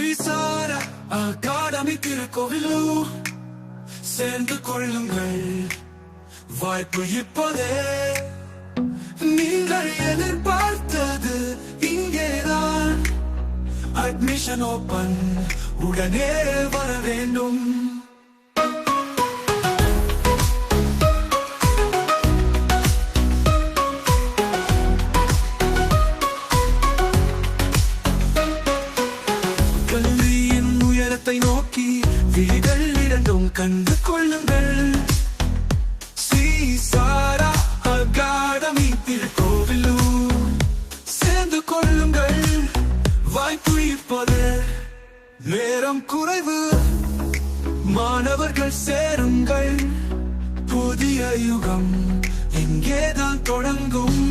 ஸ்ரீசார academy Tirukkoyilur சேர்ந்து கொள்ளுங்கள். வாய்ப்பு இப்போதே. நீங்கள் எதிர்பார்த்தது இங்கேதான். அட்மிஷன் ஓபன், உடனே வர வேண்டும். கல்வியின் உயரத்தை நோக்கி விழிகள் இரண்டும் கண்டு கொள்ளுங்கள். ஸ்ரீசாரா அகாடமி திருக்கோவிலூர் சேர்ந்து கொள்ளுங்கள். வாய்ப்பு இப்போது. நேரம் குறைவு, மாணவர்கள் சேருங்கள். புதிய யுகம் இங்கேதான் தொடங்கும்.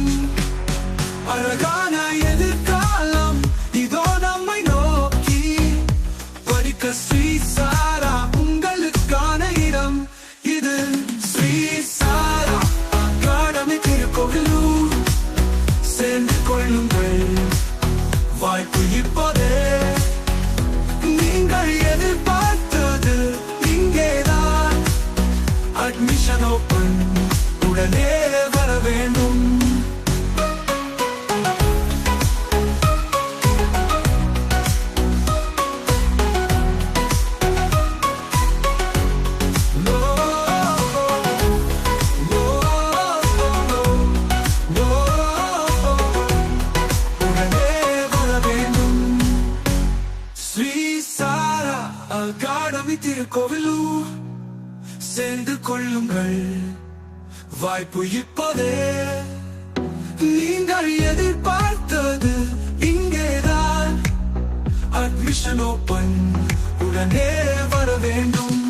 அழகான எதிர்காலம் இதோ நம்மை நோக்கி. படிக்க ஸ்ரீசாரா உங்களுக்கான இடம் இது. ஸ்ரீசாரா அகாடமி திருக்கோவிலூர் சேர்ந்து கொள்ளுங்கள். வாய்ப்பு இப்போதே. நீங்கள் எதிர்பார்த்தது இங்கேதான். அட்மிஷன் ஓபன், உடனே வர வேண்டும். ஸ்ரீசாரா அகாடமி திருக்கோவிலூர் சேர்ந்து கொள்ளுங்கள். வாய்ப்பு இப்போதே. நீங்கள் எதிர்பார்த்தது இங்கேதான். அட்மிஷன் ஓபன், உடனே வர வேண்டும்.